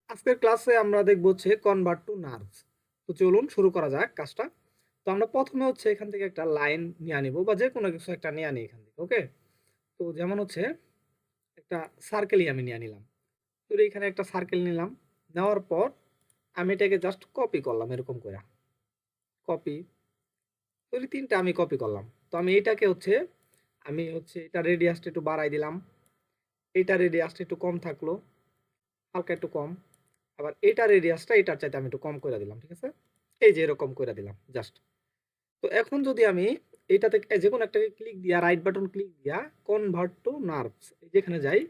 আজকের ক্লাসে আমরা দেখব হচ্ছে কনভার্ট টু নার্ভস। তো চলুন শুরু করা যাক কাজটা। তো আমরা প্রথমে হচ্ছে এখান থেকে একটা লাইন নিয়ে নিব বা যে কোনো কিছু একটা নিয়ে নিই এখান থেকে। ওকে, তো যেমন হচ্ছে একটা সার্কেলই আমি নিয়ে নিলাম। তো এখানে একটা সার্কেল নিলাম, নেওয়ার পর আমি এটাকে জাস্ট কপি করলাম এরকম করে। কপি, তো এই তিনটা আমি কপি করলাম। তো আমি এটাকে হচ্ছে এটা রেডিয়াসটা একটু বাড়াই দিলাম, এটা রেডিয়াসটা একটু কম থাকলো, হালকা একটু কম। আবার এটা রেডিয়াসটা এটার চাইতে আমি একটু কম করে দিলাম, ঠিক আছে? এই যে এরকম করে দিলাম জাস্ট। তো এখন যদি আমি এইটাতে যে কোনো একটাকে ক্লিক দিয়া, রাইট বাটন ক্লিক দিয়া কনভার্ট টু নার্ভস যেখানে যাই,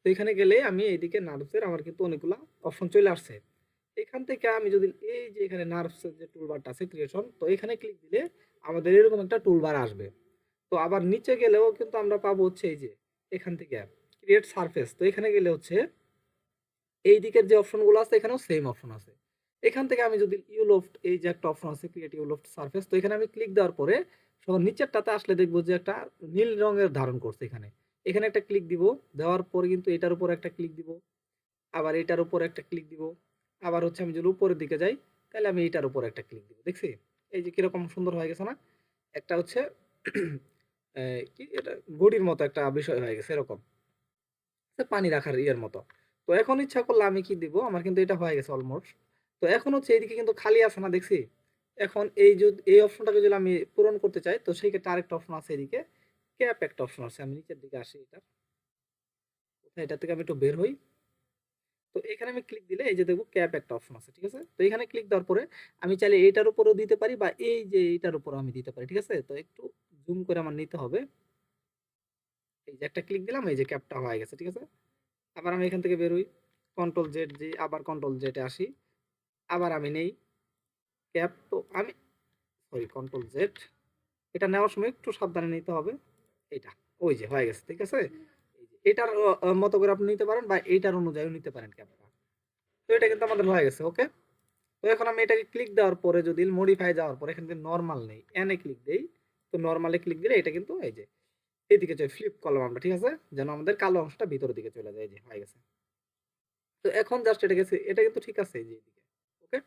তো এখানে গেলে আমি এইদিকে নার্ভসের আমার কিন্তু অনেকগুলো অপশন চলে আসছে। এখান থেকে আমি যদি এই যে এখানে নার্ভসের যে টুলবারটা আছে ক্রিয়েশন, তো এখানে ক্লিক দিলে আমাদের এরকম একটা টুলবার আসবে। তো আবার নিচে গেলেও কিন্তু আমরা পাবো হচ্ছে এই যে এখান থেকে ক্রিয়েট সারফেস। তো এখানে গেলে হচ্ছে এই দিকের যে অপশনগুলো আছে এখানেও সেম অপশন আছে। এখান থেকে আমি যদি ইউলোফট, এই যে একটা অপশন আছে ক্রিয়েট ইউলোফট সারফেস, তো এখানে আমি ক্লিক দেওয়ার পরে সবার নিচেরটাতে আসলে দেখবো যে একটা নীল রঙের ধারণ করছে। এখানে এখানে একটা ক্লিক দিব, দেওয়ার পরে কিন্তু এটার উপর একটা ক্লিক দিব, আবার এটার উপর একটা ক্লিক দিব, আবার হচ্ছে আমি যদি উপরের দিকে যাই তাহলে আমি এটার উপর একটা ক্লিক দিব। দেখছি এই যে কিরকম সুন্দর হয়ে গেছে না? একটা হচ্ছে কি এটা ঘড়ির মতো একটা বিষয় হয়ে গেছে এরকম, পানি রাখার ইয়ের মতো। তো এখন ইচ্ছা করলে আমি কি দিব, আমার কিন্তু এটা হয়ে গেছে অলমোস্ট। তো এখন হচ্ছে এইদিকে কিন্তু খালি আছে না, দেখছি? এখন এই যদি এই অপশনটাকে যদি আমি পূরণ করতে চাই, তো সেই ক্ষেত্রে আরেকটা অপশন আছে এদিকে, ক্যাপ একটা অপশন আছে। আমি নিচের দিকে আসি, এটা কোথায়, এটা থেকে আমি একটু বের হই। তো এখানে আমি ক্লিক দিলে এই যে দেখবো ক্যাপ একটা অপশন আছে, ঠিক আছে? তো এখানে ক্লিক দেওয়ার পরে আমি চাইলে এইটার উপরেও দিতে পারি বা এই যে এইটার উপরেও আমি দিতে পারি, ঠিক আছে? তো একটু জুম করে আমার নিতে হবে। এই যে একটা ক্লিক দিলাম, এই যে ক্যাপটা হয়ে গেছে, ঠিক আছে? আবার আমি এখান থেকে বের হই, কন্ট্রোল জেড, যে আবার কন্ট্রোল জেডে আসি, আবার আমি নেই ক্যাপ। তো আমি সরি কন্ট্রোল জেড, এটা নেওয়ার সময় একটু সাবধানে নিতে হবে। এটা ওই যে হয়ে গেছে, ঠিক আছে? এই যে এটার মতো করে আপনি নিতে পারেন বা এইটার অনুযায়ী নিতে পারেন ক্যাপটা। তো এটা কিন্তু আমাদের হয়ে গেছে। ওকে, তো এখন আমি এটাকে ক্লিক দেওয়ার পরে যদি মডিফাই যাওয়ার পরে এখান থেকে নর্মাল নেই, এনে ক্লিক দেই, তো নর্মালে ক্লিক দিলে এটা কিন্তু এই যে এইদিকে চলে ফ্লিপ করলাম আমরা, ঠিক আছে? যেন আমাদের কালো অংশটা ভিতরের দিকে চলে যায়। এই যে হয়ে গেছে। তো এখন জাস্ট এটা গেছে, এটা কিন্তু ঠিক আছে এই যে এইদিকে। ওকে,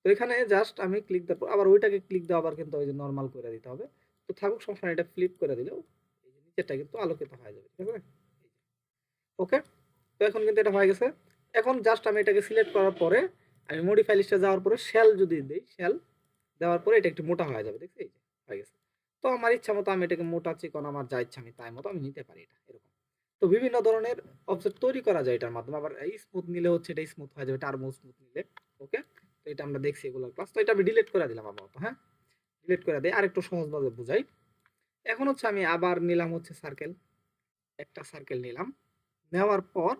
তো এখানে জাস্ট আমি ক্লিক দেওয়ার পর আবার ওইটাকে ক্লিক দেওয়া, আবার কিন্তু ওই যে নরমাল করে দিতে হবে। তো থাকুক, সমস্যা নাই, এটা ফ্লিপ করে দিলেও এই যে নিচেরটা কিন্তু আলোকিত হয়ে যাবে, ঠিক আছে? ওকে, তো এখন কিন্তু এটা হয়ে গেছে। এখন জাস্ট আমি এটাকে সিলেক্ট করার পরে আমি মডিফাই লিস্টে যাওয়ার পরে শেল যদি দেই, শেল দেওয়ার পরে এটা একটু মোটা হয়ে যাবে, দেখছি? এই যে হয়ে গেছে। তো আমার ইচ্ছা মতো আমি এটাকে মোটা চিকন আমার যা ইচ্ছা আমি তাই মতো আমি নিতে পারি এটা এরকম। তো বিভিন্ন ধরনের অবজেক্ট তৈরি করা যায় এটার মাধ্যমে। আবার এই স্মুথ নিলে হচ্ছে এটা স্মুথ হয়ে যাবে, টার্বো স্মুথ নিলে। ওকে, তো এটা আমরা দেখছি এগুলোর ক্লাস। তো এটা আমি ডিলিট করে দিলাম আপাতত। হ্যাঁ, ডিলিট করে দেই, আর একটু সহজভাবে বুঝাই। এখন হচ্ছে আমি আবার নিলাম হচ্ছে সার্কেল, একটা সার্কেল নিলাম, নেওয়ার পর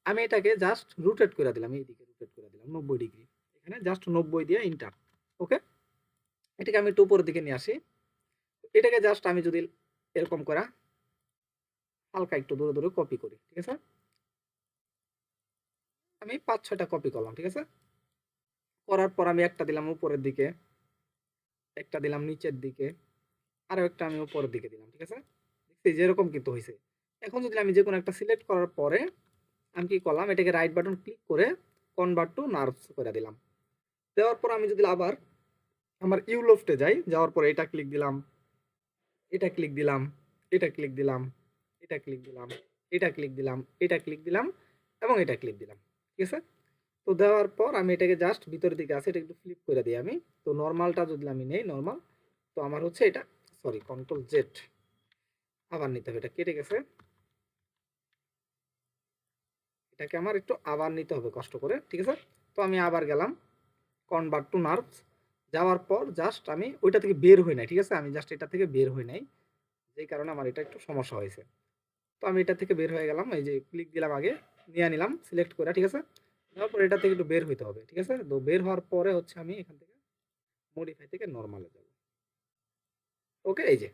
আমি এটাকে জাস্ট রোটেট করে দিলাম, এইদিকে রোটেট করে দিলাম 90 ডিগ্রি। এখানে জাস্ট 90 দিয়ে ইন্টার। ওকে, এটাকে আমি একটু উপরের দিকে নিয়ে আসি। এটাকে জাস্ট আমি যদি এরকম করা হালকা একটু দূরে দূরে কপি করি, ঠিক আছে? আমি 5-6টা কপি করলাম, ঠিক আছে? করার পর আমি একটা দিলাম উপরের দিকে, একটা দিলাম নিচের দিকে, আরো একটা আমি উপরের দিকে দিলাম, ঠিক আছে? দেখছি যেরকম কিন্তু হয়েছে। এখন যদি আমি যে কোনো একটা সিলেক্ট করার পরে আমি কি করলাম, এটাকে রাইট বাটন ক্লিক করে কনভার্ট টু নার্ভস করে দিলাম। দেওয়ার পর আমি যদি আবার আমার ইউলোফটে যাই, যাওয়ার পরে এটা ক্লিক দিলাম, এটা ক্লিক দিলাম, এটা ক্লিক দিলাম, এটা ক্লিক দিলাম, এটা ক্লিক দিলাম, এটা ক্লিক দিলাম এবং এটা ক্লিক দিলাম, ঠিক আছে? তো দেওয়ার পর আমি এটাকে জাস্ট ভিতরের দিকে আছে, এটা একটু ফ্লিপ করে দিই আমি। তো নর্মালটা যদি আমি নেই, নর্মাল, তো আমার হচ্ছে এটা সরি কন্ট্রোল জেড আবার নিতে হবে, এটা কেটে গেছে, এটাকে আমার একটু আবার নিতে হবে কষ্ট করে, ঠিক আছে? তো আমি আবার গেলাম কনভার্ট টু নার্ভস, যাওয়ার পর জাস্ট আমি ওইটা থেকে বের হই নাই, ঠিক আছে? আমি জাস্ট এটা থেকে বের হই নাই, যেই কারণে আমার এটা একটু সমস্যা হয়েছে। তো আমি এটা থেকে বের হয়ে গেলাম, এই যে ক্লিক দিলাম আগে, নিয়ে নিলাম সিলেক্ট করে, ঠিক আছে? তারপর এটা থেকে একটু বের হইতে হবে, ঠিক আছে? তো বের হওয়ার পরে হচ্ছে আমি এখান থেকে মডিফাই থেকে নরমালে যাব। ওকে, এই যে,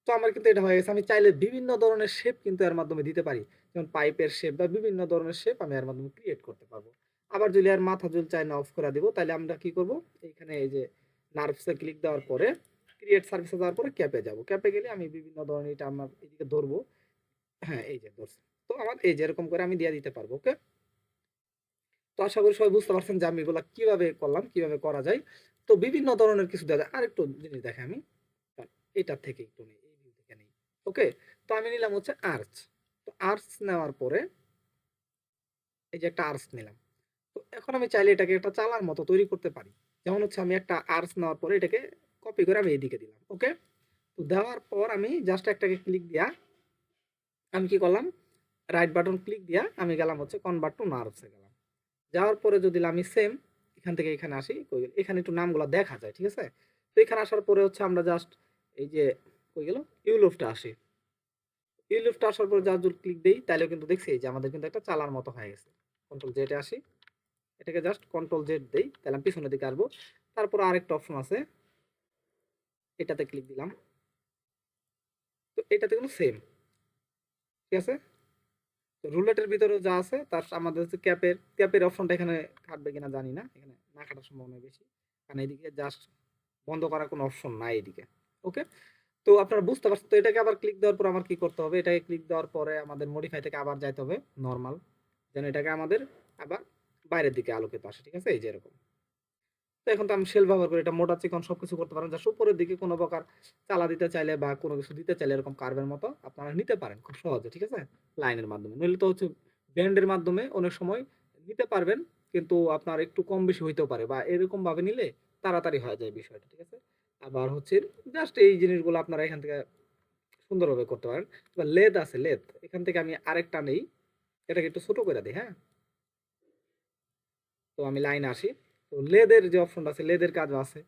তো আমার কিন্তু এটা হয়ে গেছে। আমি চাইলে বিভিন্ন ধরনের শেপ কিন্তু এর মাধ্যমে দিতে পারি, যেমন পাইপের শেপ বা বিভিন্ন ধরনের শেপ আমি এর মাধ্যমে ক্রিয়েট করতে পারবো। আবার যদি আর মাথা ঝুল চাই না অফ করে দিব, তাহলে আমরা কি করব, এইখানে এই যে নার্ভসে ক্লিক দেওয়ার পরে ক্রিয়েট সার্ভিসে যাওয়ার পরে ক্যাপে যাব। ক্যাপে গেলে আমি বিভিন্ন ধরনের এটা আমার এদিকে ধরবো। হ্যাঁ, এই যে ধরছে। তো আমার এই যে এরকম করে আমি দিয়ে দিতে পারবো। ওকে, তো আশা করি সবাই বুঝতে পারছেন যে আমি এগুলা কিভাবে করলাম, কিভাবে করা যায়। তো বিভিন্ন ধরনের কিছু দেওয়া যায়। আরেকটু জিনিস দেখাই আমি। এটার থেকে একটু নেই, এই ভিউ থেকে নেই। ওকে? তো আমি নিলাম হচ্ছে আর্চ। তো আর্চ নেওয়ার পরে এই যে একটা আর্চ নিলাম। তো এখন আমি চাইলে এটাকে একটা চালার মতো তৈরি করতে পারি। যেমন হচ্ছে আমি একটা আর্চ নেওয়ার পরে এটাকে কপি করে আমি এইদিকে দিলাম। ওকে? তো দেওয়ার পর আমি জাস্ট একটাকে ক্লিক দিয়া আমি কি করলাম? রাইট বাটন ক্লিক দিয়া আমি গেলাম হচ্ছে কনভার্ট টু নার্ভস এ গেলাম। যাওয়ার পরে যদি আমি সেম এখান থেকে এখানে আসি, কই গেল? এখানে একটু নামগুলো দেখা যায়, ঠিক আছে? তো এখানে আসার পরে হচ্ছে আমরা জাস্ট এই যে কই গেল? ইউলুফটা আসি। ইউলুফটা আসার পরে জাস্ট যদি ক্লিক দেই তাহলেও কিন্তু দেখছি যে আমাদের কিন্তু একটা চালার মতো হয়ে গেছে। কন্ট্রোল জেড এ আসি। এটাকে জাস্ট কন্ট্রোল জেড দেই, তাহলে আমি পিছনের দিকে আসবো। তারপর আরেকটা অপশন আছে, এটাতে ক্লিক দিলাম। তো এটাতে কিন্তু সেম, ঠিক আছে? তো রুলেটের ভিতরে যা আছে তার আমাদের হচ্ছে ক্যাপের অপশনটা এখানে কাটবে কিনা জানি না, এখানে না কাটার সম্ভাবনা বেশি, কারণ এইদিকে জাস্ট বন্ধ করার কোনো অপশন নাই এদিকে। ওকে? তো আপনারা বুঝতে পারছেন। তো এটাকে আবার ক্লিক দেওয়ার পর আমার কি করতে হবে? এটাকে ক্লিক দেওয়ার পরে আমাদের মডিফাই থেকে আবার যাইতে হবে নরমাল, যেন এটাকে আমাদের আবার বাইরের দিকে আলোকিত আসে, ঠিক আছে? এই যে এরকম। তো এখন তো আমি শেল ব্যবহার করি, এটা মোটা চিকন সবকিছু করতে পারেন। জাস্ট উপরের দিকে কোনো প্রকার চালা দিতে চাইলে বা কোনো কিছু দিতে চাইলে এরকম কার্ভের মতো আপনারা নিতে পারেন খুব সহজে, ঠিক আছে? লাইনের মাধ্যমে। নইলে তো হচ্ছে ব্যান্ডের মাধ্যমে অনেক সময় নিতে পারবেন, কিন্তু আপনার একটু কম বেশি হইতেও পারে, বা এরকম ভাবে নিলে তাড়াতাড়ি হয়ে যায় বিষয়টা, ঠিক আছে? আবার হচ্ছে জাস্ট এই জিনিসগুলো আপনারা এখান থেকে সুন্দরভাবে করতে পারেন। বা লেদ আছে, লেদ। এখান থেকে আমি আরেকটা নেই, এটাকে একটু ছোট করে দিই, হ্যাঁ? তো আমি লাইনে আসি। তো লেদের যে অপশনটা আছে, লেদের কাজও আছে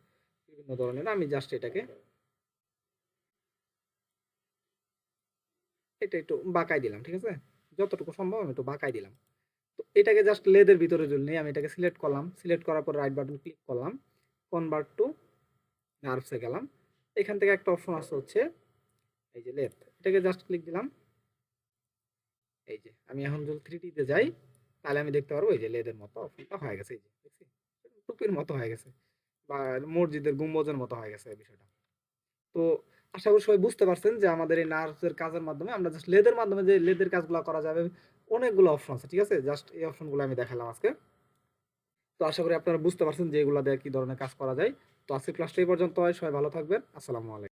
বিভিন্ন ধরনের। আমি জাস্ট এটাকে এটা একটু বাঁকাই দিলাম, ঠিক আছে? যতটুকু সম্ভব আমি একটু বাঁকাই দিলাম। তো এটাকে জাস্ট লেদের ভিতরে জন্য আমি এটাকে সিলেক্ট করলাম। সিলেক্ট করার পর রাইট বাটন ক্লিক করলাম। কনভার্ট টু নার্ভসে গেলাম। এখান থেকে একটা অপশন আছে হচ্ছে এই যে লেদ। এটাকে জাস্ট ক্লিক দিলাম। এই যে আমি এখন যদি 3D তে যাই তাহলে আমি দেখতে পারবো এই যে লেদের মতো অপশনটা হয়ে গেছে। এই যে দেখছি? টুপির মতো হয়ে গেছে, বা মসজিদের গুম্বজের মতো হয়ে গেছে বিষয়টা। তো আশা করি সবাই বুঝতে পারছেন যে আমাদের এই নার্ভসের কাজের মাধ্যমে আমরা জাস্ট লেদের মাধ্যমে যে লেদের কাজগুলো করা যাবে, অনেকগুলো অপশন আছে, ঠিক আছে? জাস্ট এই অপশনগুলো আমি দেখালাম আজকে। তো আশা করি আপনারা বুঝতে পারছেন যে এগুলা দিয়ে কি ধরনের কাজ করা যায়। তো আজকের ক্লাসটা এই পর্যন্ত হয়। সবাই ভালো থাকবেন। আসসালামু আলাইকুম।